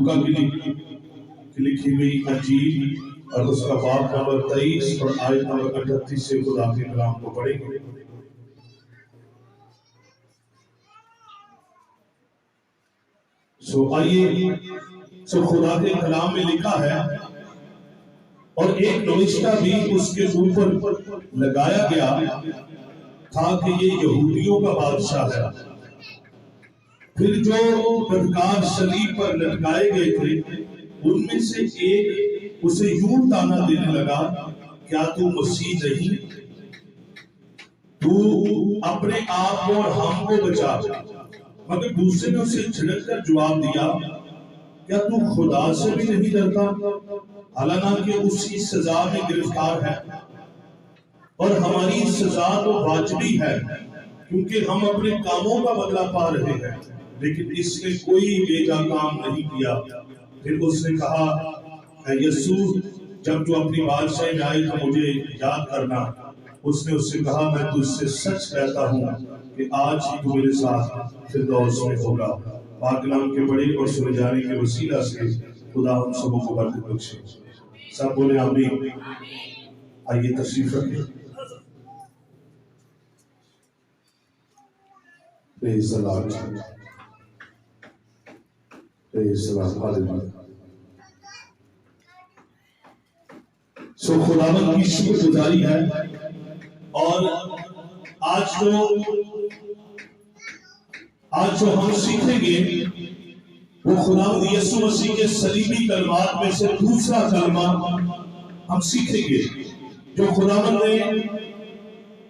لوکا کی لکھی ہوئی انجیل اور اس کا باب نمبر 23 اور آیت نمبر 38 سے خدا کے کلام کو پڑھیں گے۔ آئیے خدا کے کلام میں لکھا ہے، اور ایک نوشتہ بھی اس کے اوپر لگایا گیا تھا کہ یہ یہودیوں کا بادشاہ ہے۔ پھر جو بدکار صلیب پر لٹکائے گئے تھے ان میں سے ایک اسے یوں تانا دینے لگا، کیا تو مسیح نہیں؟ تو اپنے آپ کو اور ہم کو بچا۔ مگر دوسرے نے اسے جھڑک کر جواب دیا، کیا تو خدا سے بھی نہیں ڈرتا؟ حالانکہ اس کی سزا میں گرفتار ہے، اور ہماری سزا تو واجبی ہے کیونکہ ہم اپنے کاموں کا بدلہ پا رہے ہیں، لیکن اس نے کوئی بیجا کام نہیں کیا۔ پھر اس نے کہا، اے یسوع، جب تو اپنی بادشاہی میں آئے تو مجھے یاد کرنا۔ اس نے اس سے کہا، میں تجھ سے سچ کہتا ہوں کہ آج ہی تو میرے ساتھ فردوس میں ہوگا۔ پاک کلام کے پڑھے اور سنے جانے کے وسیلہ سے خدا ہم سبوں کو برکت بخشے۔ سب بولے آمین۔ آئیے تشریف رکھیں۔ پریز دی لارڈ، پریز دی لارڈ، ہاللیلویہ۔ خداوند کی شکر گزاری ہے، اور آج جو ہم سیکھیں گے وہ خداوند یسوع مسیح کے صلیبی کلمات میں سے دوسرا کلمہ ہم سیکھیں گے جو خداوند نے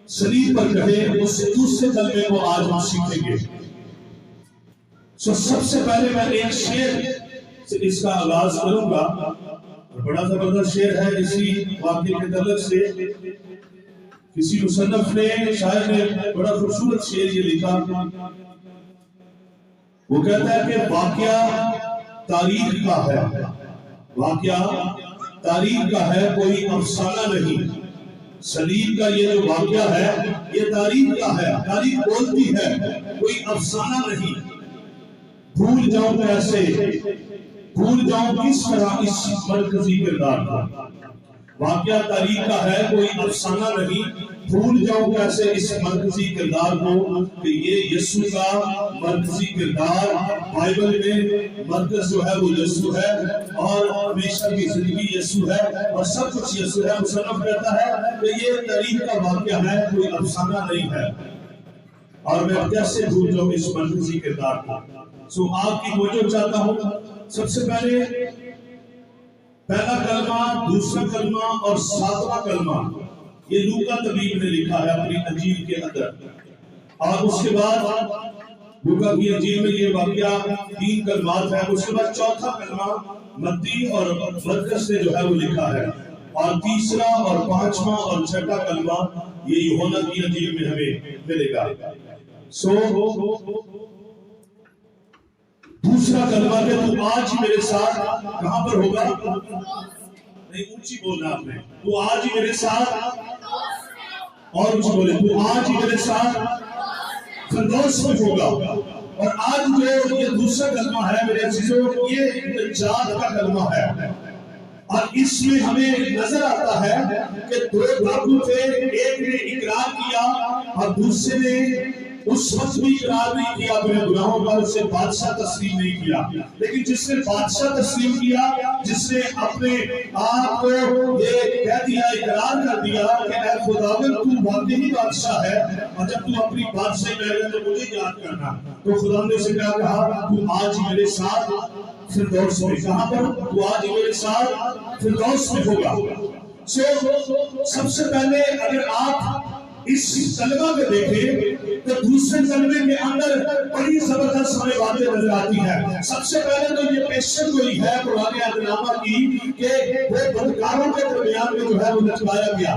صلیب پر کہے، اس دوسرے کلمے کو آج ہم سیکھیں گے۔ سب سے پہلے میں ایک شعر سے اس کا آغاز کروں گا، بڑا زبردست شعر ہے اسی واقعے کے تعلق سے۔ کسی مصنف نے، شاعر نے بڑا خوبصورت شعر یہ لکھا، وہ کہتا ہے کہ واقعہ تاریخ کا ہے، واقعہ تاریخ کا ہے، کوئی افسانہ نہیں۔ صلیب کا یہ جو واقعہ ہے یہ تاریخ کا ہے، تاریخ بولتی ہے، کوئی افسانہ نہیں۔ بھول جاؤں کیسے، بھول جاؤں کس طرح اس مرکزی کردار کو۔ واقعہ تاریخ کا ہے، کوئی افسانہ نہیں۔ بھول جاؤں کیسے اس مرکزی کردار کو کہ یہ یسوع کا مرکزی کردار، بائبل میں مرکز جو ہے وہ یسوع ہے، اور ہمیشہ کی زندگی یسوع ہے، اور سب کچھ یسوع ہے۔ مصنف کہتا ہے کہ یہ تاریخ کا واقعہ ہے، کوئی افسانہ نہیں ہے، اور میں کیسے بھول جاؤں اس مرکزی کردار کو۔ آپ کی توجہ چاہتا ہوں، سب سے پہلے پہلا کلمہ، دوسرا کلمہ اور ساتواں کلمہ یہ لوکا طبیب نے لکھا ہے اپنی انجیل کے اندر، اور اس کے بعد لوکا کی انجیل میں یہ واقعہ 3 کلمات ہے۔ اس کے بعد چوتھا کلمہ متی اور مرکز نے جو ہے وہ لکھا ہے، اور تیسرا اور پانچواں اور چھٹا کلمہ یہ یوحنا کی انجیل میں ہمیں ملے گا۔ دوسرا کلمہ کہ تو آج ہی میرے ساتھ کہاں پر ہوگا؟ نہیں، اونچی بولنا آپ نے، تو آج ہی میرے ساتھ، اور اونچی بولے، تو آج ہی میرے ساتھ فردوس میں ہوگا۔ اور آج جو یہ دوسرا کلمہ ہے میرے عزیزوں، یہ نجات کا کلمہ ہے، اور اس میں ہمیں نظر آتا ہے کہ 2 ڈاکو تھے، ایک نے اقرار کیا اور دوسرے نے اس وقت بھی اقرار نہیں کیا اپنے گناہوں کا، اسے بادشاہ تسلیم نہیں کیا۔ لیکن جس نے بادشاہ تسلیم کیا، جس نے اپنے آپ کو یہ کہہ دیا، اقرار کر دیا کہ اے خداوند تو واقعی بادشاہ ہے، اور جب تو اپنی بادشاہی میں آئے تو مجھے یاد کرنا، تو خدا نے اسے کیا کہا؟ تو آج ہی میرے ساتھ فردوس میں، کہاں پر؟ تو آج ہی میرے ساتھ فردوس میں ہوگا۔ سب سے پہلے اگر آپ اس کلمہ میں دیکھیں تو دوسرے کلمے کے اندر بڑی زبردست ہمیں باتیں نظر آتی ہیں۔ سب سے پہلے تو یہ پیشن گوئی ہے قرآن عہدنامہ کی کہ وہ بدکاروں کے درمیان میں جو ہے وہ لٹکایا گیا،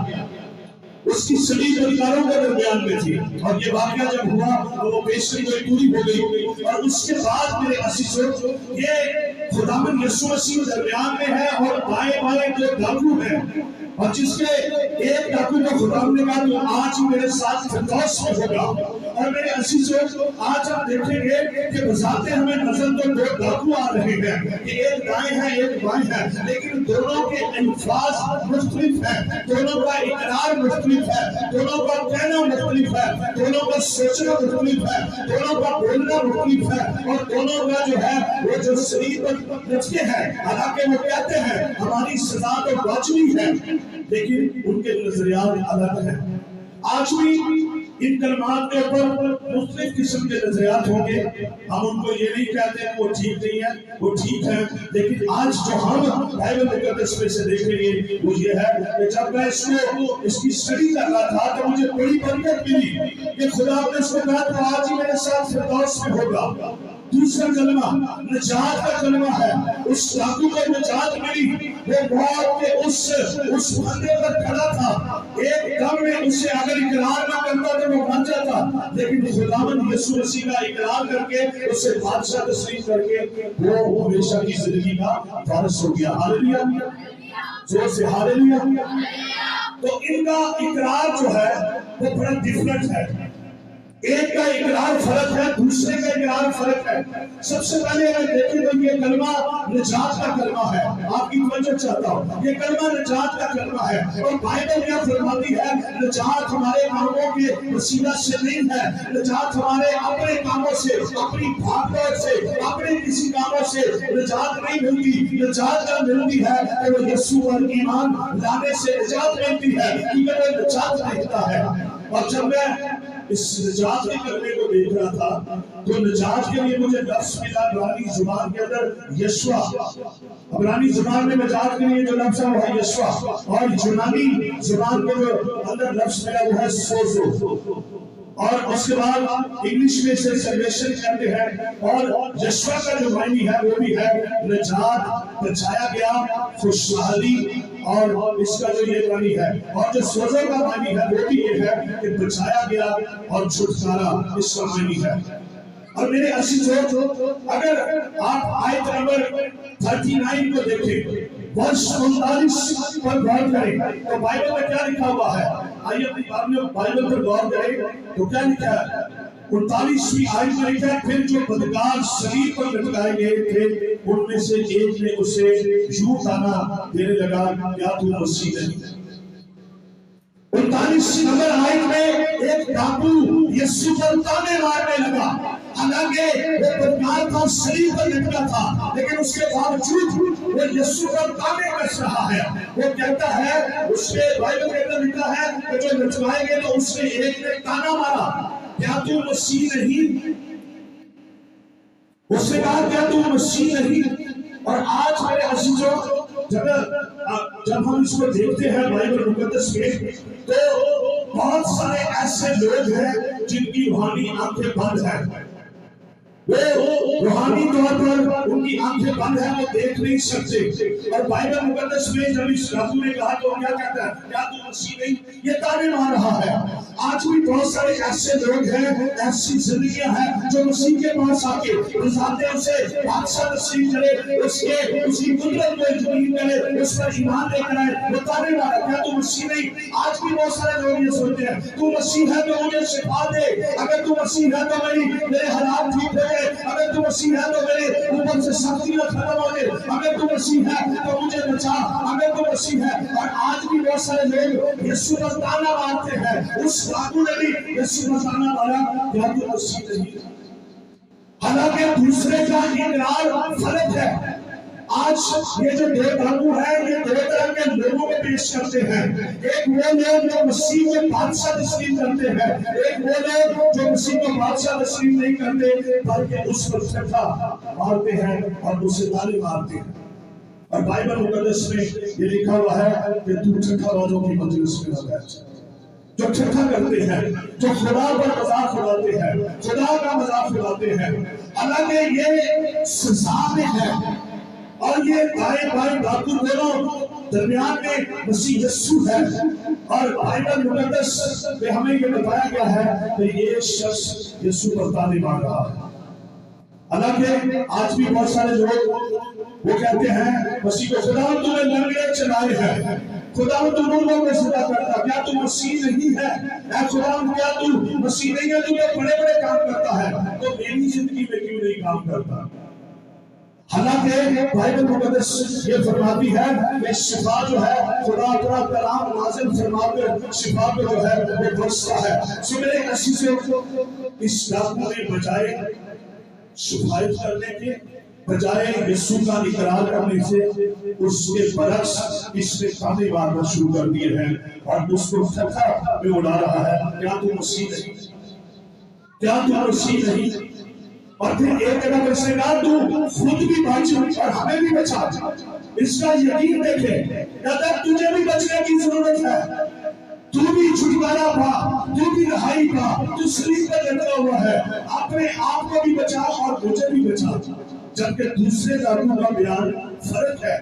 اس کی صلیب بدکاروں کے درمیان میں تھی، اور یہ واقعہ جب ہوا تو وہ پیشن گوئی پوری ہو گئی۔ اور اس کے بعد میرے عزیزوں یہ خداوند یسوع مسیح درمیان میں ہے اور بائیں بائیں دو ڈاکو ہیں، اور جس کے ایک ڈاکو کو خداوند نے کہا تو آج میرے ساتھ فردوس میں ہوگا۔ اور میرے عزیزوں آج آپ دیکھیں گے کہ بذاتِ ہمیں نظر تو دو ڈاکو آ رہے ہیں کہ ایک دائیں ہے ایک بائیں ہے، لیکن دونوں کے الفاظ مختلف ہیں، دونوں کا اقرار مختلف ہے، دونوں کا کہنا مختلف ہے، دونوں کا سوچنا مختلف ہے، دونوں کا بولنا مختلف ہے، اور دونوں کا جو ہے وہ جو شریر پر لچکے ہیں، حالانکہ وہ کہتے ہیں ہماری سزا تو واجبی ہے، لیکن ان کے نظریات الگ ہیں۔ آج بھی ان کلمات کے اوپر مختلف قسم کے نظریات ہوں گے، ہم ان کو یہ نہیں کہتے کہ وہ ٹھیک نہیں ہے، وہ ٹھیک ہے، لیکن آج جو ہم بائبل مقدس میں سے دیکھیں گے وہ یہ ہے کہ جب میں اس کی اسٹڈی کر رہا تھا تو مجھے بڑی برکت ملی کہ خدا نے اس کو کہا تو آج ہی میرے ساتھ فردوس میں ہوگا۔ دوسرا کلمہ نجات کا کلمہ ہے، اس ڈاکو کو نجات ملی، وہ موت کے اس پھندے پر کھڑا تھا، ایک دم میں اسے اگر اقرار نہ کرتا تو وہ مر جاتا، لیکن خداوند یسوع مسیح کا اقرار کر کے اسے بادشاہ تسلیم کر کے وہ ہمیشہ کی زندگی کا وارث ہو گیا۔ ہاللیلویہ، زور سے ہاللیلویہ۔ تو ان کا اقرار جو ہے وہ بڑا ڈفرنٹ ہے، ایک کا اقرار فرق ہے، دوسرے کا اقرار فرق ہے۔ سب سے پہلے اگر دیکھیں تو یہ کلمہ نجات کا کلمہ ہے، آپ کی توجہ چاہتا ہوں، یہ کلمہ نجات کا کلمہ ہے، اور بائبل کیا فرماتی ہے؟ نجات ہمارے کاموں کے وسیلہ سے نہیں ہے، نجات ہمارے اپنے کاموں سے، اپنی بھاگ دوڑ سے، اپنے کسی کاموں سے نجات نہیں ملتی۔ نجات کا ملتی ہے کہ وہ یسوع پر ایمان لانے سے نجات ملتی ہے، کیونکہ وہ نجات دیتا ہے۔ اور جب میں اس نجات کے کلمے کو دیکھ رہا تھا تو نجات کے لیے مجھے لفظ ملا عبرانی زبان کے اندر یشوا، عبرانی زبان میں نجات کے لیے جو لفظ ہے وہ ہے یشوا، اور یونانی زبان کے جو اندر لفظ ملا وہ ہے سوزو، اور اس کے بعد انگلش میں سے سیلویشن کہتے ہیں، اور یشوا کا جو معنی ہے وہ بھی ہے نجات، بچایا گیا، خوشحالی، اور اس کا جو یہ معنی ہے، اور جو سوزو کا معنی ہے وہ بھی یہ ہے کہ بچایا گیا اور چھٹکارا، اس کا معنی ہے۔ اور میرے عزیزو اگر آپ آیت نمبر 39 کو دیکھیں، ورس 39 پر غور کریں تو بائبل میں کیا لکھا ہوا ہے؟ آئیے اپنی بائبل پر غور کریں تو کیا لکھا ہے؟ 39ویں آیت میں لکھا ہے، پھر جو بدکار صلیب پر لٹکائے گئے تھے ان میں سے ایک نے اسے یوں تانا دینے لگا، کیا تو مسیح نہیں؟ 39 نمبر آیت میں ایک ڈاکو یسوع پر تانے مارنے لگا، حالانکہ وہ بدکار تھا، صلیب پر لٹکا تھا، لیکن اس کے باوجود وہ یسوع پر تانے کس رہا ہے۔ وہ کہتا ہے، اس کے بائبل کے اندر لکھا ہے کہ جو لٹکائے گئے تو اس نے ایک نے تانا مارا، کیا تو مسیح نہیں؟ اس نے کہا کیا تو مسیح نہیں؟ اور آج میرے عزیزوں جب ہم اس کو دیکھتے ہیں بائبل مقدس میں تو بہت سارے ایسے لوگ ہیں جن کی روحانی آنکھیں بند ہیں، وہ روحانی طور پر ان کی آنکھیں بند ہیں، وہ دیکھ نہیں سکتے، اور بائبل مقدس میں جب اس ڈاکو نے کہا تو کیا کہتا ہے؟ کیا تو مسیح نہیں؟ یہ تانے مار رہا ہے۔ آج بھی بہت سارے ایسے لوگ ہیں، ایسی زندگیاں ہیں جو مسیح کے پاس آ کے رضاتے اسے بادشاہ تسلیم کرے، اس کی قدرت کو یقین کرے، اس پر ایمان لے کر آئے، وہ تانے مارا، کیا تو مسیح نہیں؟ آج بھی بہت سارے لوگ یہ سوچتے ہیں تو مسیح ہے تو مجھے شفا دے، اگر تو مسیح ہے تو میرے حالات ٹھیک ہو جائے، اگر تو مسیح ہے تو میرے اوپر سے سختیاں ختم ہو جائے، اگر تو مسیح ہے تو مجھے بچا، اگر تو مسیح ہے۔ اور آج بھی بہت سارے لوگ یسوع پر تانا مارتے ہیں، اس ڈاکو نے بھی یسوع پر تانا مارا، کیا تو مسیح نہیں؟ حالانکہ دوسرے کا اقرار فرق ہے۔ آج یہ جو دو ڈاکو ہیں یہ دو طرح کے لوگوں کو پیش کرتے ہیں، ایک وہ لوگ جو مسیح کو بادشاہ تسلیم کرتے ہیں، ایک وہ لوگ جو مسیح کو بادشاہ تسلیم نہیں کرتے بلکہ اس پر چھٹا مارتے ہیں اور اسے تانے مارتے ہیں۔ اور بائبل مقدس میں یہ لکھا ہوا ہے کہ تو چھٹا روزوں کی مجلس میں نہ بیٹھ۔ جو چھٹا کرتے ہیں، جو خدا پر مذاق اڑاتے ہیں، خدا کا مذاق اڑاتے ہیں، حالانکہ یہ سزا میں ہے، اور یہ دائیں بائیں ڈاکو دونوں درمیان میں مسیح یسوع ہے، اور بائبل مقدس میں ہمیں یہ بتایا گیا ہے کہ یہ شخص یسوع پر تانے مار رہا ہے۔ حالانکہ آج بھی بہت سارے لوگ وہ کہتے ہیں مسیح کو خدا تمہیں لنگڑے چلائے ہیں، خدا تو مردوں کو زندہ کرتا، کیا تو مسیح نہیں ہے؟ اے خدا کیا تو مسیح نہیں ہے؟ تو بڑے بڑے کام کرتا ہے، تو میری زندگی میں کیوں نہیں کام کرتا؟ حالانکہ بائبل مقدس یہ فرماتی ہے کہ شفا جو ہے خدا تعالیٰ کلام نازل فرما کر شفا کو جو ہے وہ برستا ہے۔ سو میرے عزیزو، اس ڈاکو نے بجائے شفایت کرنے کے، بجائے یسوع کا اقرار کرنے سے، اس کے برعکس اس نے تانے مارنا شروع کر دیے ہیں اور اس کو فتح میں اڑا رہا ہے، کیا تو مسیح نہیں؟ کیا تو مسیح نہیں؟ اور پھر ایک جگہ پر سے کہا تو خود بھی بچ اور ہمیں بھی بچا۔ اس کا یقین دیکھیں، کہتا ہے تجھے بھی بچنے کی ضرورت ہے، تو بھی چھٹکارا پا، تو بھی رہائی پا، تو صلیب پر لٹکا ہوا ہے، اپنے آپ کو بھی بچا اور مجھے بھی بچا۔ جبکہ دوسرے ڈاکو کا بیان فرق ہے۔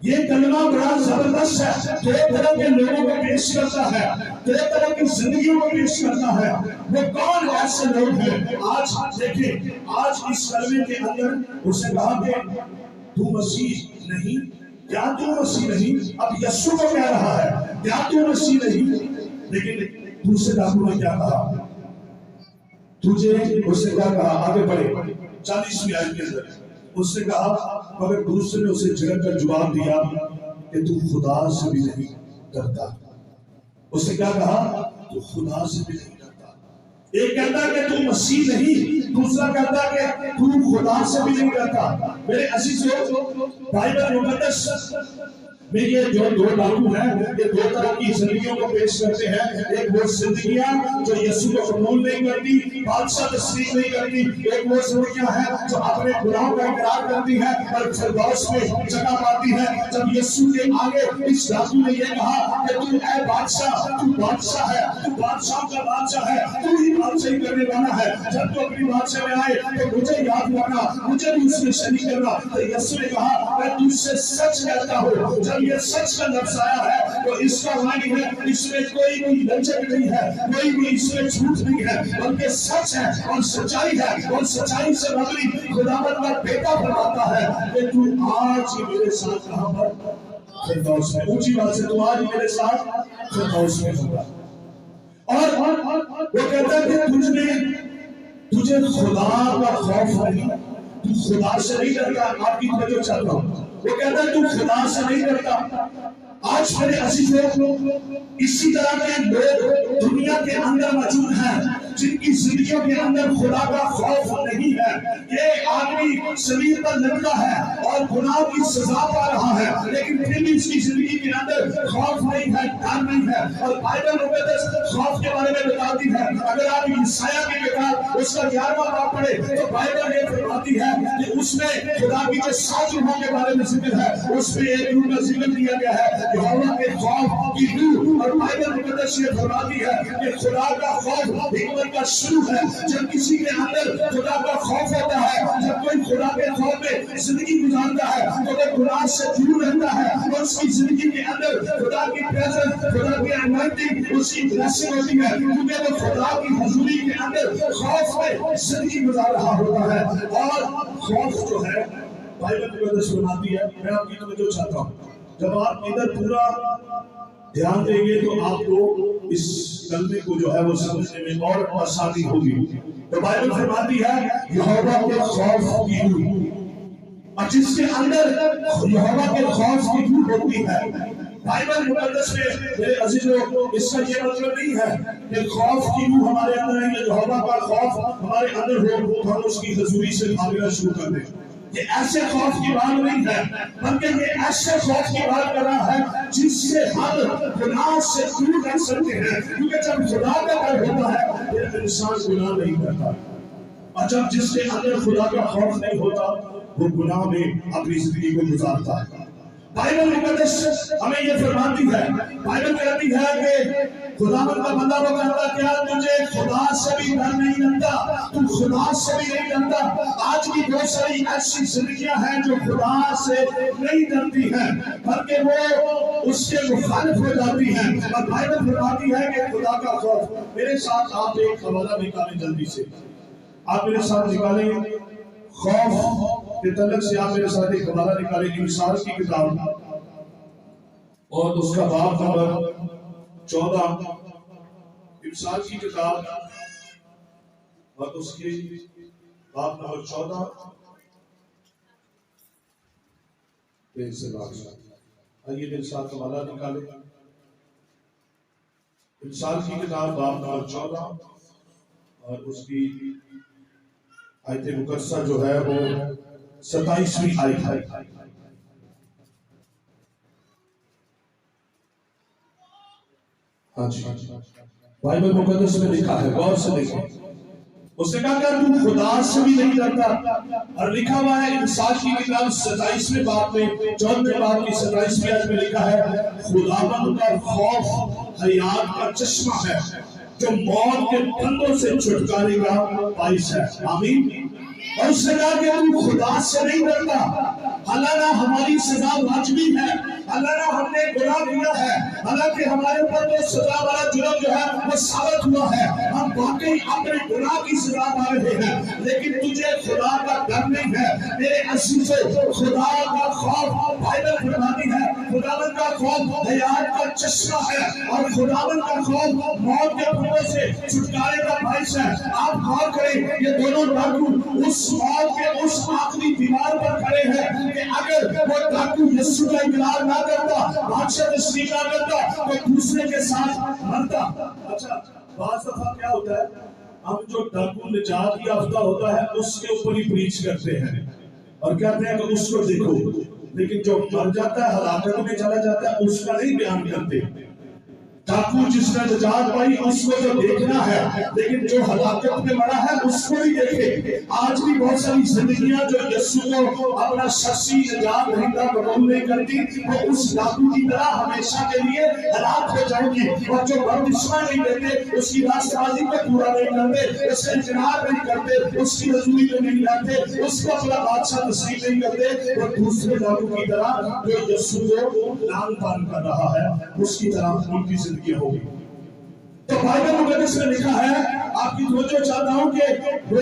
یہ کلمہ بڑا زبردست ہے، دو طرح کے لوگوں کو پیش کرتا ہے، دو طرح کی زندگیوں کو پیش کرتا ہے۔ وہ کون ایسے لوگ ہیں؟ آج دیکھیں، آج اس کلمے کے اندر اسے کہا کہ تو مسیح نہیں، کیا تو مسیح نہیں؟ اب یسوع کو کہہ رہا ہے کیا تو مسیح نہیں؟ لیکن دوسرے ڈاکو نے کیا کہا؟ تجھے اس نے کیا کہا؟ آگے بڑھے 40ویں آیت کے اندر اس نے کہا، مگر دوسرے نے اسے جھڑک کر جواب دیا کہ تو خدا سے بھی نہیں ڈرتا۔ اس نے کیا کہا؟ تو خدا سے بھی نہیں ڈرتا۔ ایک کہتا کہ تو مسیح نہیں، دوسرا کہتا کہ تو خدا سے بھی نہیں ڈرتا۔ میرے عزیزو، بائبل مقدس میں یہ جو دو ڈاکو ہیں، یہ دو طرح کی زندگیوں کو پیش کرتے ہیں۔ ایک وہ زندگیاں جو یسوع کو قبول نہیں کرتی، بادشاہ تسلیم نہیں کرتی۔ ایک وہ زندگیاں ہیں جو اپنے گناہوں کا اقرار کرتی ہیں اور فردوس میں جگہ پاتی ہیں۔ جب یسوع کے آگے اس ڈاکو نے یہ کہا کہ تو اے بادشاہ، تو بادشاہ ہے، تو بادشاہ کا بادشاہ ہے، تو ہی بادشاہی کرنے والا ہے، جب تو اپنی بادشاہ میں آئے تو مجھے یاد رکھنا، مجھے بھی اس میں شریک کرنا۔ تو یسوع نے کہا میں تجھ سے سچ کہتا ہوں، جب یہ سچ کا لفظ آیا ہے تو اس کا معنی ہے اس میں کوئی بھی لچک نہیں ہے، کوئی بھی اس میں جھوٹ نہیں ہے، بلکہ سچ ہے اور سچائی ہے، اور سچائی سے مبنی خداوند کا بیٹا فرماتا ہے کہ تو آج ہی میرے ساتھ کہاں پر؟ فردوس میں۔ اونچی بات سے، تو آج ہی میرے ساتھ فردوس میں ہوگا۔ اور وہ کہتا ہے کہ تجھے خدا کا خوف نہیں، تو خدا سے نہیں ڈرتا۔ آپ کی توجہ چاہتا ہوں، وہ کہتا ہے تو خدا سے نہیں ڈرتا۔ آج میرے عزیزو، اسی طرح کے لوگ دنیا کے اندر موجود ہیں جن کی زندگیوں کے اندر خدا کا خوف نہیں ہے۔ یہ آدمی صلیب پر لٹکا ہے اور گناہ کی سزا پا رہا ہے، لیکن پھر بھی اس کی زندگی کے اندر خوف نہیں ہے، ڈر نہیں ہے۔ اور بائبل مقدس خوف کے بارے میں بتاتی ہے۔ اگر آپ یسایہ کی کتاب اس کا 11واں باب پڑھے تو بائبل یہ فرماتی ہے کہ اس میں خدا کی جو 7 روحوں کے بارے میں ذکر ہے، اس میں ایک روح کا ذکر کیا گیا ہے یہوہ کے خوف کی روح۔ اور بائبل مقدس یہ فرماتی ہے کہ خدا کا خوف حکمت کا شروع ہے۔ جب کسی کے اندر خدا کا خوف ہوتا ہے، جب کوئی خدا کے خوف میں زندگی گزارتا ہے تو وہ گناہ سے دور رہتا ہے، اور اس کی زندگی کے اندر خدا کی پریزنس، خدا کی انوائنٹنگ، اس کی بلیسنگ ہوتی ہے، کیونکہ وہ خدا کی حضوری کے اندر خوف میں زندگی گزار رہا ہوتا ہے۔ اور خوف جو ہے بائبل مقدس فرماتی ہے، میں آپ کی توجہ چاہتا ہوں، جب آپ ادھر پورا دھیان دیں گے تو آپ کو اس کلمے کو جو ہے وہ سمجھنے میں اور آسانی ہوگی۔ تو بائبل فرماتی ہے یہوہ کے خوف کی روح، اور جس کے اندر یہوہ کے خوف کی روح ہوتی ہے، بائبل مقدس میں میرے عزیزو اس کا یہ مطلب نہیں ہے کہ خوف کی روح ہمارے اندر ہے، یا یہوہ کا خوف ہمارے اندر ہو تو ہم اس کی حضوری سے بھاگنا شروع کر دیں۔ یہ ایسے خوف کی بات نہیں ہے، بلکہ یہ ایسے خوف کی بات کر رہا ہے جس سے ہم گناہ سے دور رہ سکتے ہیں، کیونکہ جب خدا کا ڈر ہوتا ہے پھر انسان گناہ نہیں کرتا، اور جب جس کے اندر خدا کا خوف نہیں ہوتا وہ گناہ میں اپنی زندگی کو گزارتا ہے۔ بائبل مقدس ہمیں یہ فرماتی ہے، بائبل کہتی ہے کہ خداوند کا بندہ وہ کہتا کیا تجھے خدا سے بھی ڈر نہیں لگتا؟ تو خدا سے بھی نہیں ڈرتا۔ آج بھی بہت ساری ایسی زندگیاں ہیں جو خدا سے نہیں ڈرتی ہیں، بلکہ وہ اس کے مخالف ہو جاتی ہیں۔ اور بائبل فرماتی ہے کہ خدا کا خوف، میرے ساتھ آپ ایک حوالہ نکالیں جلدی سے، آپ میرے ساتھ نکالیں خوف کہ تعلق سے آپ میرے ساتھ ایک حوالہ نکالیں انسان کی کتاب اور اس کا باب نمبر 14، انسان کی کتاب اور اس کی باب نمبر 14 آئیے میرے ساتھ حوالہ نکالیں انسان کی کتاب باب نمبر 14 اور اس کی آیت مقدسہ جو ہے وہ 27ویں آیت ہے۔ ہاں جی بائبل مقدس میں لکھا ہے، غور سے دیکھیں۔ اس نے کہا کہ تو خدا سے بھی نہیں ڈرتا، اور لکھا ہوا ہے انسان کی کتاب 27ویں باب میں 14ویں باب کی 27ویں آیت میں لکھا ہے خداوند کا خوف حیات کا چشمہ ہے جو موت کے پھندوں سے چھٹکارے کا باعث ہے۔ آمین۔ اور اس نے کہا کہ تم خدا سے نہیں ڈرتا، حالانکہ ہماری سزا واجبی ہے، حالانکہ ہم نے گناہ کیا ہے، حالانکہ ہمارے اوپر تو سزا والا جرم جو ہے وہ ثابت ہوا ہے، ہم واقعی اپنے گناہ کی سزا پا رہے ہیں، لیکن تجھے خدا کا ڈر نہیں ہے۔ میرے عزیزو، خدا کا خوف بائبل فرماتی ہے خداوند کا خوف حیات کا چشمہ ہے، اور خداوند کا خوف موت کے پھندوں سے چھٹکارے کا باعث ہے۔ آپ غور کریں، یہ دونوں ڈاکو اس موت کے اس آخری دیوار پر کھڑے ہیں کہ اگر وہ ڈاکو یسوع کا اقرار نہ کرتا، بادشاہ تسلیم نہ کرتا، تو دوسرے کے ساتھ مرتا۔ اچھا بعض دفعہ کیا ہوتا ہے، ہم جو ڈاکو نجات یافتہ ہوتا ہے اس کے اوپر ہی پریچ کرتے ہیں اور کہتے ہیں کہ اس کو دیکھو، لیکن جو مر جاتا ہے ہلاکت میں چلا جاتا ہے اس کا نہیں بیان کرتے۔ ڈاکو جس نے نجات پائی اس کو جو دیکھنا ہے، لیکن جو ہلاکت میں مرا ہے اس کو نہیں دیکھے۔ آج بھی بہت ساری زندگیاں جو یسوع کو اپنا شخصی نجات دہندہ قبول نہیں کرتی، وہ اس ڈاکو کی طرح ہمیشہ کے لیے ہلاک ہو جائیں گی، اور جو بپتسمہ نہیں دیتے، اس کی راستہ بازی کو پورا نہیں کرتے، اس سے اجتناب نہیں کرتے، اس کی حضوری کو نہیں لاتے، اس کو اپنا بادشاہ تسلیم نہیں کرتے، وہ دوسرے ڈاکو کی طرح جو یسوع کو لعن طعن کر رہا ہے اس کی طرح ان کی زندگی ہوگی۔ تو بائبل مقدس میں لکھا ہے، آپ کی توجہ چاہتا ہوں کہ وہ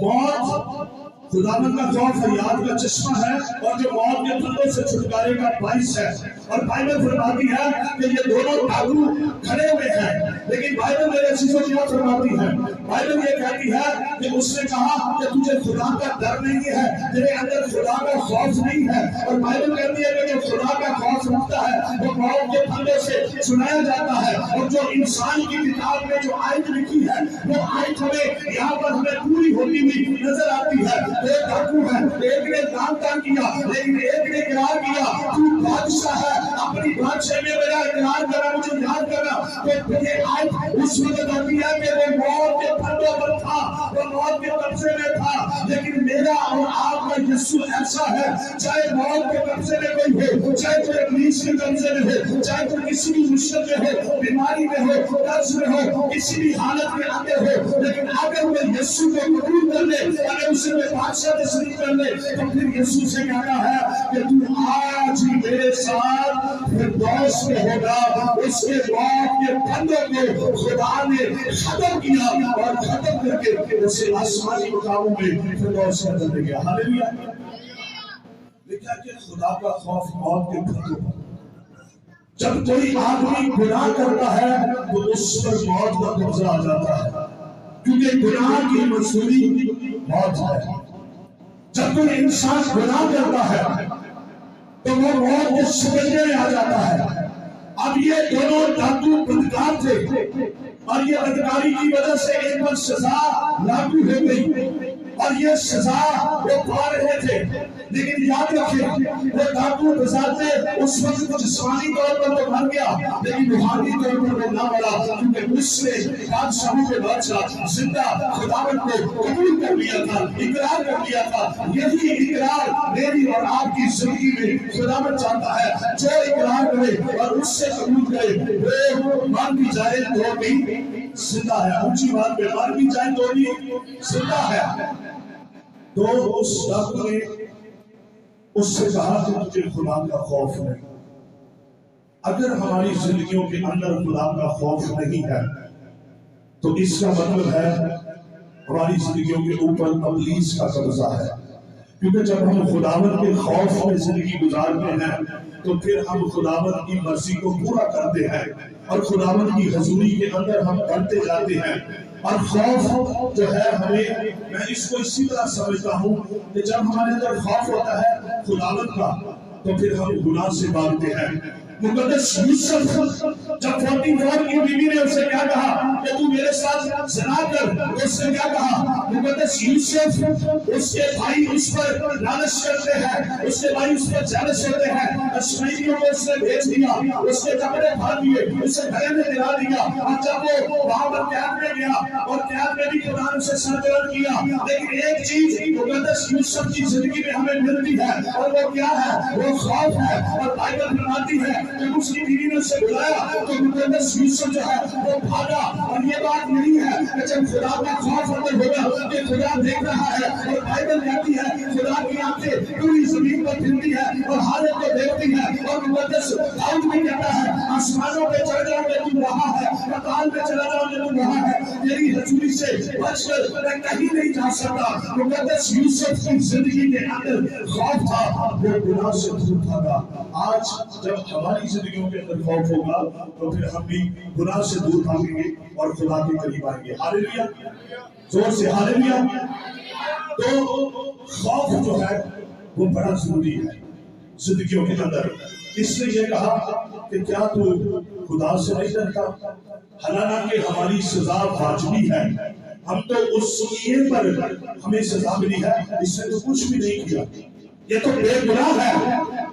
موت خداوند کا خوف حیات کا چشمہ ہے اور جو موت کے پھندوں سے چھٹکارے کا باعث ہے۔ اور بائبل فرماتی ہے کہ یہ دونوں ڈاکو کھڑے ہوئے ہیں، لیکن بائبل میرے عزیزوں کیا فرماتی ہے؟ بائبل یہ کہتی ہے کہ اس نے کہا کہ تجھے خدا کا ڈر نہیں ہے، تیرے اندر خدا کا خوف نہیں ہے، اور بائبل کہتی ہے کہ جو خدا کا خوف رکھتا ہے وہ موت کے پھندوں سے چھڑایا جاتا ہے۔ اور جو انسان کی کتاب میں جو آیت لکھی ہے وہ آیت ہمیں یہاں پر ہمیں پوری ہوتی ہوئی نظر آتی ہے۔ ایک ڈاکو ہے، ایک نے لعن طعن کیا، لیکن ایک نے اقرار کیا تو بادشاہ ہے، اپنی بادشاہ میں میرا اقرار کرنا، مجھے یاد کرنا۔ تو یہ آیت اس وقت آتی ہے کہ وہ موت کے پھندوں پر تھا، وہ موت کے قبضے میں تھا، لیکن میرا اور آپ کا یسوع ایسا ہے، چاہے موت کے قبضے میں کوئی ہو، چاہے کوئی ابلیس کے قبضے میں ہو، چاہے کوئی کسی بھی مشکل میں ہو، بیماری میں ہو، قرض میں ہو، کسی بھی حالت میں اندر ہو، لیکن اگر وہ یسوع کو قبول کر لے، اگر اسے بادشاہ تسلیم کر لے، تو پھر یسوع سے کہنا ہے کہ تو آج ہی میرے ساتھ فردوس میں ہوگا۔ اس کے موت کے پھندوں کو خدا نے ختم کیا اور ختم کر کے اسے آسمانی مقاموں میں فردوس میں بدل گیا۔ ہاللیلویا۔ لکھا کہ خدا کا خوف موت کے پھندوں پر، جب کوئی آدمی گناہ کرتا ہے تو اس پر موت کا قبضہ آ جاتا ہے، کیونکہ گناہ کی مزدوری موت ہے۔ جب کوئی انسان گناہ کرتا ہے تو وہ موت کے سمجھنے میں آ جاتا ہے۔ اب یہ دونوں ڈاکو بدکار تھے اور یہ بدکاری کی وجہ سے ایک پر سزا لاگو ہو گئی اور یہ سزا وہ پا رہے تھے، لیکن یاد رکھیں وہ ڈاکو بذات اس وقت جسمانی طور پر تو مر گیا، لیکن روحانی طور پر وہ نہ مرا، کیونکہ اس نے بادشاہوں کے بادشاہ زندہ خداوند کو قبول کر لیا تھا، اقرار کر لیا تھا۔ یہی اقرار میری اور آپ کی زندگی میں خداوند چاہتا ہے، جو اقرار کرے اور اس سے قبول کرے وہ مر بھی جائے تو بھی زندہ ہے۔ اونچی بات پہ مر بھی جائے تو بھی زندہ ہے۔ تو اس ڈاکو نے اس سے کہا کہ تجھے خدا کا خوف نہیں۔ اگر ہماری زندگیوں کے اندر خدا کا خوف نہیں ہے تو اس کا مطلب ہے ہماری زندگیوں کے اوپر ابلیس کا قبضہ ہے، کیونکہ جب ہم خداوند کے خوف میں زندگی گزارتے ہیں تو پھر ہم خداوند کی مرضی کو پورا کرتے ہیں اور خداوند کی حضوری کے اندر ہم بڑھتے جاتے ہیں. اور خوف جو ہے ہمیں، میں اس کو اسی طرح سمجھتا ہوں کہ جب ہمارے اندر خوف ہوتا ہے خداوند کا تو پھر ہم گناہ سے بھاگتے ہیں. مقدس یوسف جب 44 کی بیوی نے اسے کیا کہا کہ تو میرے ساتھ زنا کر، اس نے کیا کہا؟ مقدس یوسف، اس کے بھائی اس پر لالچ کرتے ہیں، اس کے بھائی اس پر جالس ہوتے ہیں، اشمائیلیوں کو اس نے بھیج دیا، اس کے کپڑے پھاڑ دیے، اسے گھرے میں دلا دیا. اور جب وہ وہاں پر قیاد میں گیا اور قیاد میں بھی خدا نے اسے سرگرم کیا، لیکن ایک چیز مقدس یوسف کی زندگی میں ہمیں ملتی ہے اور وہ کیا ہے؟ وہ خوف ہے. اور بائبل فرماتی ہے جب اس کی بیوی نے اسے بلایا تو مقدس یوسف جو ہے وہ بھاگا. اور یہ بات نہیں ہے کہ جب خدا کا خوف اندر ہوگا کہ خدا دیکھ رہا ہے، اور بائبل کہتی ہے خدا کی آنکھیں پوری زمین پر پھرتی ہے اور ہر ایک کو دیکھتی ہے. اور مقدس داؤد بھی کہتا ہے آسمانوں پہ چڑھ جاؤں گے تم وہاں ہے، پتال پہ چلا جاؤں گے تم وہاں ہے، تیری حضوری سے بچ کر میں کہیں نہیں جا سکتا. مقدس یوسف کی زندگی کے اندر خوف تھا، وہ گناہ سے دور بھاگا. آج جب ہماری زندگیوں کے اندر خوف ہوگا تو پھر ہم بھی گناہ سے دور بھاگیں گے اور خدا کے قریب آئیں گے. ہاللیلویا، زور سے ہاللیلویا. تو خوف جو ہے وہ بڑا ضروری ہے زندگیوں کے اندر. اس نے یہ کہا کہ کیا تو خدا سے نہیں ڈرتا؟ حالانکہ ہماری سزا واجبی ہے، ہم تو اس سنیے پر ہمیں سزا ملی ہے، اس نے تو کچھ بھی نہیں کیا، یہ تو بے گناہ ہے.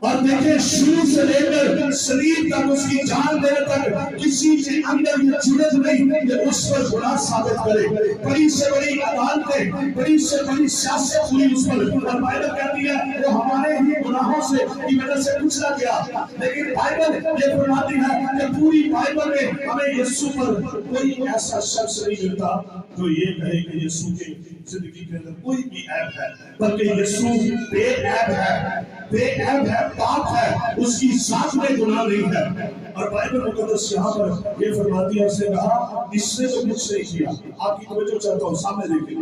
اور دیکھیں شروع سے لے کر شریر تک، اس کی جان دینے تک کسی کے اندر یہ جرات نہیں کہ اس پر گناہ ثابت کرے. بڑی سے بڑی عدالتیں، بڑی سے بڑی سیاست ہوئی اس پر، اور بائبل کہتی ہے وہ ہمارے ہی گناہوں سے کی وجہ سے کچلا گیا. لیکن بائبل یہ فرماتی ہے کہ پوری بائبل میں ہمیں یسوع پر کوئی ایسا شخص نہیں ملتا جو یہ کہے کہ یسوع کی زندگی کے اندر کوئی بھی عیب ہے، بلکہ یسوع بے عیب ہے، بے عیب ہے، پاک ہے، اس کی ذات میں گناہ نہیں ہے. اور بائبل مقدس یہاں پر یہ فرماتی ہے، اس نے کہا اس نے تو کچھ نہیں کیا. آپ کی توجہ چاہتا ہوں، سامنے دیکھیں.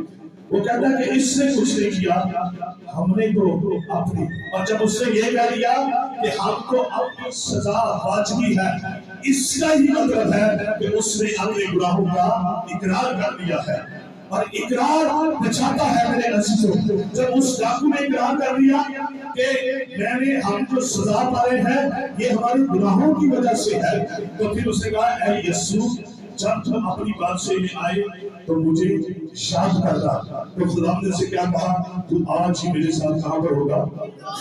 وہ کہتا ہے کہ اس نے کچھ نہیں کیا، ہم نے تو اپنی. اور جب اس نے یہ کہہ دیا کہ ہم کو اپنی سزا واجبی ہے، اس کا ہی مطلب ہے کہ اس نے اپنے گناہوں کا اقرار کر دیا ہے. اور اقرار بچاتا ہے میرے عزیزوں. جب اس ڈاکو نے اقرار کر دیا کہ میں نے ہم جو سزا پائے ہیں یہ ہمارے گناہوں کی وجہ سے ہے، تو پھر اس نے کہا اے یسوع جب تم اپنی بادشاہی میں آئے تو مجھے یاد کرنا. تو خدا نے سے کیا کہا؟ تو آج ہی میرے ساتھ کہاں پر ہوگا؟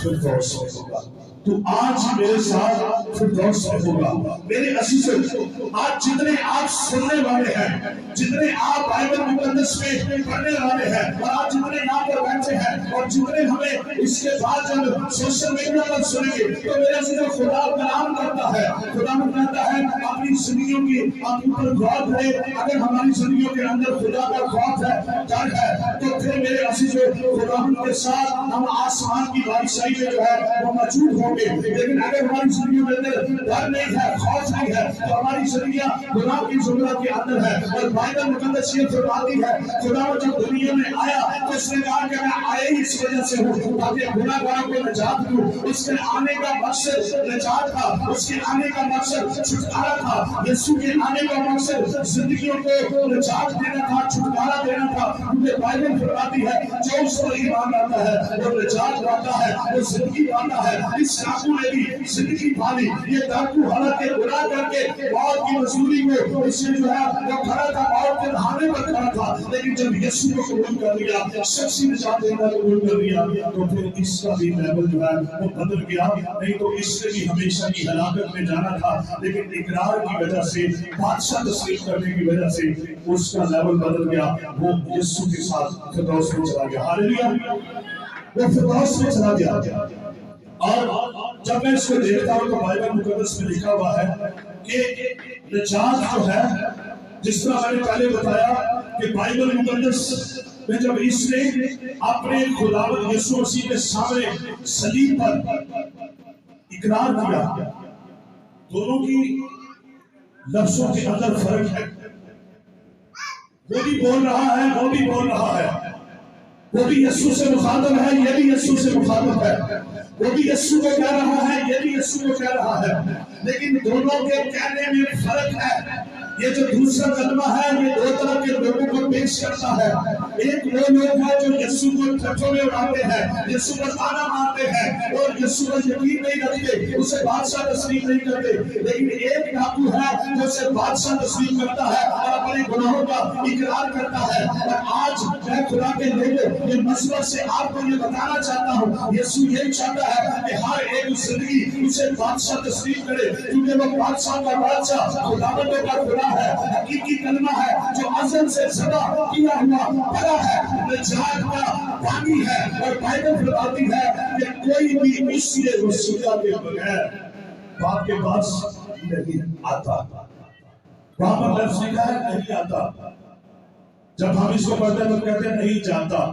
فردوس میں ہوگا. تو آج ہی میرے ساتھ فردوس میں ہوگا. میرے عزیزوں آج جتنے آپ سننے والے ہیں، جتنے آپ بائبل مقدس میں پڑھنے والے ہیں، اور آج جتنے یہاں پر بیٹھے ہیں، اور جتنے ہمیں اس کے بعد جب سوشل میڈیا پر سنیں گے، تو میرے عزیزوں خدا کلام کرتا ہے. خدا کہتا ہے اپنی زندگیوں کی آپ اوپر غور کریں. اگر ہماری زندگیوں کے اندر خدا کا خوف ہے، ڈر ہے، تو پھر میرے عزیزوں خدا کے ساتھ ہم آسمان کی بادشاہی میں جو ہے وہ موجود ہوں گے. لیکن اگر ہماری زندگیوں کے اندر ڈر نہیں ہے، خوف نہیں ہے، تو ہماری زندگیاں گناہ کی ضرورت کے اندر ہے. اور بائبل مقدس یہ فرماتی ہے خدا جب دنیا میں آیا تو اس نے کہا کہ میں آیا ہی اس وجہ سے ہوں تاکہ گناہ گاروں کو نجات دوں. اس کے آنے کا مقصد نجات تھا، اس کے آنے کا مقصد چھٹکارا تھا. یسوع کے آنے کا مقصد زندگیوں کو نجات دینا تھا، چھٹکارا دینا تھا. کیونکہ بائبل فرماتی ہے جو اس پر ایمان لاتا ہے وہ نجات پاتا ہے، وہ زندگی پاتا ہے. اس ڈاکو نے بھی زندگی پالی. یہ ڈاکو حالانکہ گناہ کر کے موت کی مزدوری کو اس نے جو ہے وہ کھڑا تھا، موت کے دہانے پر کھڑا تھا. لیکن جب یسوع کو قبول کر لیا، شخصی نجات دینا قبول کر لیا، تو پھر اس کا بھی لیول جو ہے وہ بدل گیا. نہیں تو اس سے بھی ہمیشہ کی ہلاکت میں جانا تھا، لیکن اقرار کی وجہ سے، بادشاہ تسلیم کرنے کی وجہ سے اس کا لیول بدل گیا. وہ یسوع کے ساتھ فردوس میں چلا گیا. ہاللیلویا، وہ فردوس میں چلا گیا. اور جب میں اس کو دیکھتا ہوں تو بائبل مقدس میں لکھا ہوا ہے کہ نجات جو ہے، جس طرح میں نے پہلے بتایا کہ بائبل مقدس میں جب اس نے اپنے خداوند یسوع مسیح کے سامنے صلیب پر اقرار کیا، دونوں کی لفظوں کے اندر فرق ہے. وہ بھی بول رہا ہے، وہ بھی بول رہا ہے. وہ بھی یسوع سے مخاطب ہے، یہ بھی یسوع سے مخاطب ہے، وہ بھی یسوع کو کہہ رہا ہے، یہ بھی یسوع کو کہہ رہا ہے، لیکن دونوں کے کہنے میں فرق ہے۔ یہ جو دوسرا کلمہ ہے یہ دو طرح کے لوگوں کو پیش کرتا ہے۔ ایک وہ لوگ ہیں جو یسوع کو ٹھٹھوں میں اڑاتے ہیں، یسوع پر تانا مارتے ہیں اور یسوع پر یقین نہیں رکھتے، اسے بادشاہ تسلیم نہیں کرتے، لیکن ایک ڈاکو ہے جو اسے بادشاہ تسلیم کرتا ہے اور اپنے گناہوں کا اقرار کرتا ہے۔ اور آج میں خدا کے لوگوں یہ مسئلہ سے آپ کو یہ بتانا چاہتا ہوں، یسوع یہی چاہتا ہے کہ ہر ایک زندگی اسے بادشاہ تسلیم کرے، کیونکہ وہ بادشاہ کا بادشاہ، خداوندوں کا خدا ہے، حقیقی کلمہ ہے جو ازل سے زدہ کیا ہوا بڑا ہے، نجات کا پانی ہے۔ اور بائبل فرماتی ہے کہ کوئی بھی اس وسیلہ کے بغیر باپ کے پاس نہیں آتا۔ وہاں پر لفظ لکھا ہے نہیں آتا، جب ہم اس کو پڑھتے ہیں تو کہتے ہیں نہیں جاتا،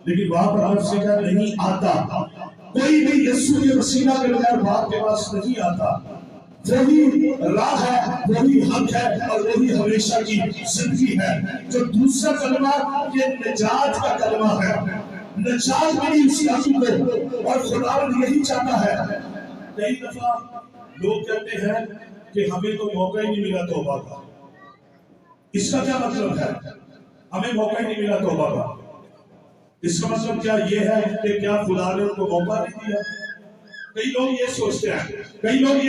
لیکن وہاں پر لفظ لکھا ہے نہیں آتا۔ کوئی بھی یسوع کے وسیلہ کے بغیر باپ کے پاس نہیں آتا۔ وہی راہ ہے، وہی حق ہے اور وہی ہمیشہ کی زندگی ہے۔ جو دوسرا کلمہ یہ نجات کا کلمہ ہے، نجات ملی اسی حق کو، اور خداوند یہی چاہتا ہے۔ کئی دفعہ لوگ کہتے ہیں کہ ہمیں تو موقع ہی نہیں ملا توبہ کا۔ اس کا کیا مطلب ہے؟ ہمیں موقع ہی نہیں ملا توبہ کا، اس کا مطلب کیا یہ ہے کہ کیا خدا نے ان کو موقع نہیں دیا؟ کئی لوگ یہ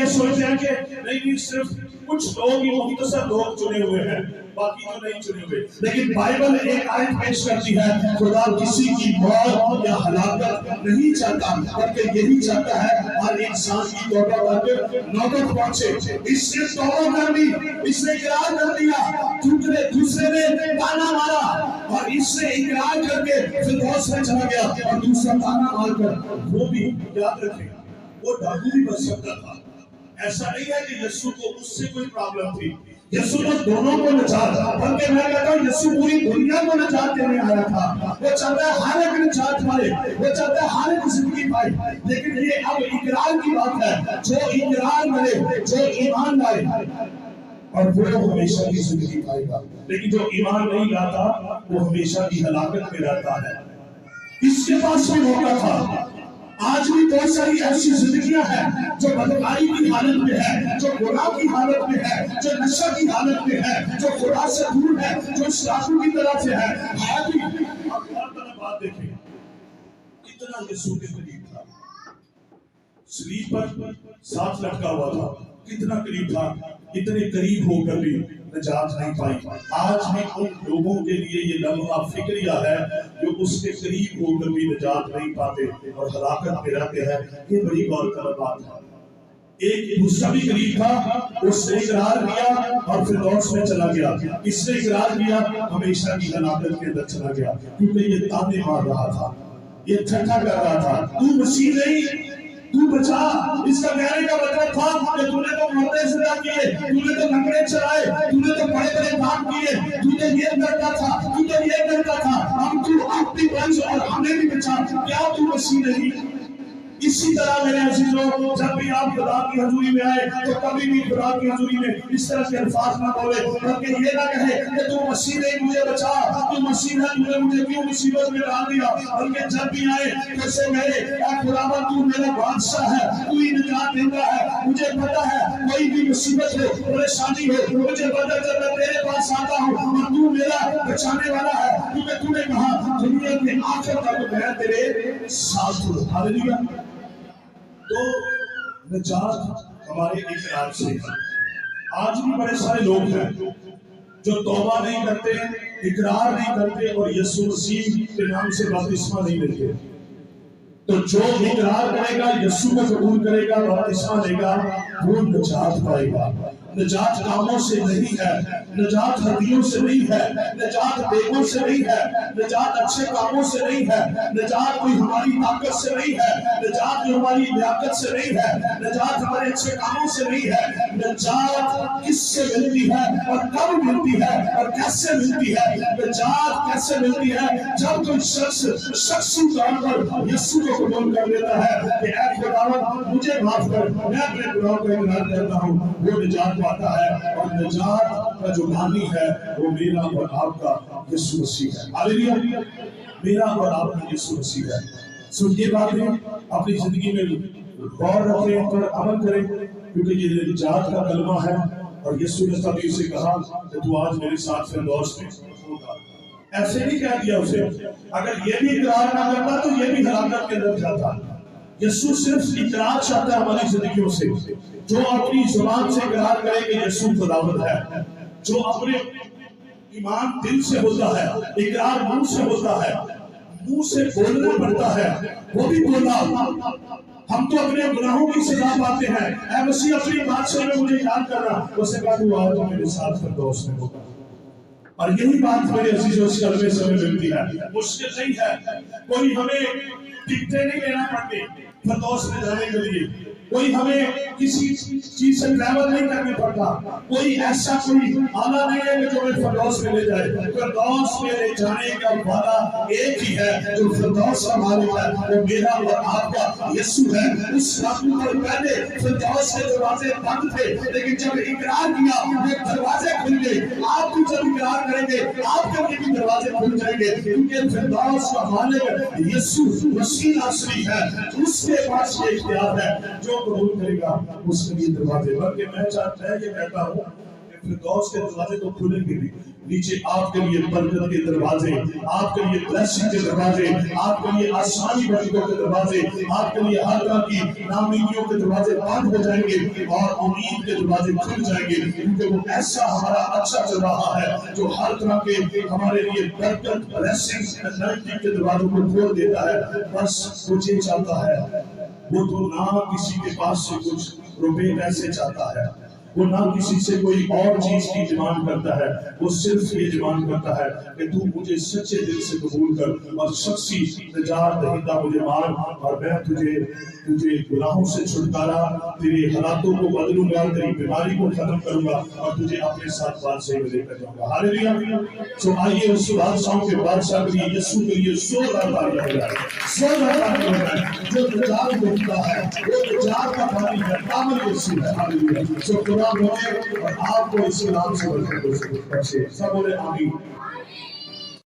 سوچتے ہیں کہ نہیں صرف کچھ لوگ ہی مختصر لوگ چنے ہوئے ہیں، باقی جو نہیں چنے ہوئے۔ لیکن بائبل ایک آیت پیش کرتی ہے، خدا کسی کی موت یا ہلاکت نہیں چاہتا، بلکہ یہی چاہتا ہے ہر انسان کی توبہ کر کے نوبت پہنچے۔ اس نے توبہ کر لی، اس نے اقرار کر دیا، دوسرے نے تانا مارا اور اس سے اقرار کر کے فردوس میں چلا گیا، اور دوسرا تانا مار کر وہ بھی یاد رکھے وہ ڈاکو بھی بچ سکتا تھا۔ ایسا نہیں ہے کہ یسوع کو اس سے کوئی پرابلم تھی، یسوع تو دونوں کو نجات، بلکہ میں کہتا ہوں یسوع پوری دنیا کو نجات دینے آیا تھا۔ وہ چاہتا ہے ہر ایک نجات پائے، وہ چاہتا ہے ہر ایک زندگی پائے، لیکن یہ اب اقرار کی بات ہے۔ جو اقرار کرے، جو ایمان لائے، اور وہ ہمیشہ کی زندگی پائے گا، لیکن جو ایمان نہیں لاتا وہ ہمیشہ کی ہلاکت میں رہتا ہے۔ اس کے پاس بھی موقع تھا۔ آج بھی بہت ساری ایسی زندگیاں ہیں جو بدکاری کی حالت میں ہے، جو گناہ کی حالت میں ہے، جو نشہ کی حالت میں ہے، جو خدا سے دور ہے، جو اس ڈاکو کی طرف سے ہے بھی۔ آپ ہر طرح بات دیکھیں، کتنا یسوع کے قریب تھا، صلیب پر ساتھ لٹکا ہوا تھا، کتنا قریب تھا، اتنے قریب ہو کر بھی نجات نہیں پائی۔ آج بھی ان لوگوں کے لیے یہ لمحہ فکریہ ہے جو اس کے قریب ہو کر بھی نجات نہیں پاتے اور ہلاکت میں رہتے ہیں۔ یہ بڑی غور طلب بات ہے۔ ایک دوسرا بھی قریب تھا، اس نے اقرار کیا اور فردوس میں چلا گیا، اس نے اقرار کیا ہمیشہ کی ہلاکت کے اندر چلا گیا، کیونکہ یہ تانے مار رہا تھا، یہ ٹھٹھا کر رہا تھا، تو مسیح نہیں، تو بچا۔ اس کا کہنے کا مطلب تھا کہ تو نے تو مردے زندہ کیے، تو نے تو لنگڑے چلائے، تو نے تو بڑے بڑے کام کیے، تو نے یہ کرتا تھا، تو نے یہ کرتا تھا، ہم تو اپنی بنس اور ہمیں بھی بچا، کیا تو مسیح نہیں؟ اسی طرح میرے عزیزوں، جب بھی آپ خدا کی حضوری میں آئے تو کبھی بھی خدا کی حضوری میں اس طرح کے الفاظ نہ بولے، بلکہ یہ نہ کہے کہ تو مسیح نے مجھے بچا، تو مسیح نے مجھے کیوں مصیبت میں ڈال دیا، بلکہ جب بھی آئے کیسے میرے اے خداوند تو میرا بادشاہ ہے، تو ہی نجات دیتا ہے۔ مجھے پتا ہے کوئی بھی مصیبت ہو، پریشانی ہو، مجھے پتا جب میں تیرے پاس آتا ہوں اور تو میرا بچانے والا ہے، کیونکہ تو نے کہا دنیا کے آخر تک میں تیرے ساتھ ہوں۔ ہاللیلویا۔ تو نجات ہمارے اقرار سے ہے۔ آج بھی بڑے سارے لوگ ہیں جو توبہ نہیں کرتے، اقرار نہیں کرتے اور یسوع مسیح کے نام سے بپتسمہ نہیں لیتے۔ تو جو اقرار کرے گا، یسوع کو قبول کرے گا، بپتسمہ لے گا، وہ نجات پائے گا۔ نجات کاموں سے نہیں ہے، نجات ہڈیوں سے نہیں ہے، نجات دیگوں سے نہیں ہے، نجات اچھے کاموں سے نہیں ہے، نجات کوئی ہماری طاقت سے نہیں ہے، نجات جو ہماری لیاقت سے نہیں ہے، نجات ہمارے اچھے کاموں سے نہیں ہے۔ نجات کس سے ملتی ہے اور کب ملتی ہے اور کیسے ملتی ہے؟ نجات کیسے ملتی ہے؟ جب کوئی شخص شخصی طور پر یسوع کو قبول کر لیتا ہے کہ اے خداوند مجھے معاف کر، میں اپنے گناہوں کا اقرار کرتا ہوں، وہ نجات پاتا ہے۔ اور نجات کا جو بانی ہے وہ میرا اور آپ کا یسوع مسیح ہے۔ ہاللیلویا۔ میرا اور آپ کا یسوع مسیح ہے۔ سو یہ باتیں اپنی زندگی میں غور رکھیں اور عمل کریں، کیونکہ یہ نجات کا کلمہ ہے، اور یسوع نے تبھی اسے کہا کہ تو آج میرے ساتھ فردوس میں ہوگا۔ ایسے نہیں کہہ دیا اسے، اگر یہ بھی اقرار نہ کرتا تو یہ بھی ہلاکت کے اندر جاتا۔ یسوع صرف اقرار چاہتا ہے ہماری زندگیوں سے، جو اپنی زبان سے اقرار کرے کہ یسوع خداوند ہے، جو اپنے ایمان دل سے ہوتا ہے، اقرار منہ سے ہوتا ہے، منہ سے بولنا پڑتا ہے، وہ بھی بولا۔ ہم تو اپنے گناہوں کی سزا پاتے ہیں، اے مسیح اپنی بات سے میں مجھے یاد کر رہا، اسے کہا تو آج میرے ساتھ فردوس میں ہوگا۔ اور یہی بات میرے عزیزوں اس کلمے سے ہمیں ملتی ہے۔ مشکل نہیں ہے، کوئی ہمیں ٹکٹیں نہیں لینا پڑتی فردوس میں جانے کے لیے، کوئی ہمیں کسی چیز سے ٹریول نہیں کرنا پڑتا، کوئی ایسا کوئی آلہ نہیں ہے کہ جو ہمیں فردوس میں لے جائے۔ فردوس میں لے جانے کا وعدہ ایک ہی ہے، جو فردوس کا مالک ہے وہ میرا اور آپ کا یسوع ہے۔ اس وقت پر پہلے فردوس کے دروازے بند تھے، لیکن جب اقرار کیا وہ دروازے کھل گئے۔ آپ بھی جب اقرار کریں گے آپ کے لیے بھی دروازے کھل جائیں گے، کیونکہ فردوس کا مالک یسوع مسیح ناصری ہے، اس کے پاس یہ اختیار ہے، جو قبول کرے گا اس کے لیے دروازے۔ بلکہ میں یہ کہتا ہوں کہ فردوس کے دروازے تو کھلیں گے بھی، نیچے آپ کے لیے برکت کے دروازے، آپ کے لیے بلیسنگ کے دروازے، آپ کے لیے آسانی برکتوں کے دروازے، آپ کے لیے ہر طرح کی ناامیدیوں کے دروازے بند ہو جائیں گے اور امید کے دروازے کھل جائیں گے، کیونکہ وہ ایسا ہمارا اچھا چل رہا ہے جو ہر طرح کے ہمارے لیے برکت، بلیسنگ، انائٹنگ کے دروازوں کو کھول دیتا ہے۔ بس مجھے چاہتا ہے، وہ تو نہ کسی کے پاس سے کچھ روپے پیسے چاہتا ہے، وہ نہ کسی سے کوئی اور چیز کی ڈیمانڈ کرتا ہے، وہ صرف یہ ڈیمانڈ کرتا ہے کہ تو مجھے سچے دل سے قبول کر اور شخصی نجات دہندہ مجھے مان، اور میں تجھے گناہوں سے چھٹکارا، تیرے حالاتوں کو بدلوں گا، تیری بیماری کو ختم کروں گا اور تجھے اپنے ساتھ بات سے لے کر جاؤں گا۔ ہاللیلویہ۔ تو آئیے اس بادشاہوں کے بادشاہ کے لیے یسوع کے لیے زوردار تالیاں بجائیں، زوردار تالیاں بجائیں۔ جو نجات دیتا ہے وہ نجات کا پانی ہے، کامل یسوع ہے۔ ہاللیلویہ۔ سو خدا بولے اور آپ کو اس کے نام سے بچے، سب بولے آمین۔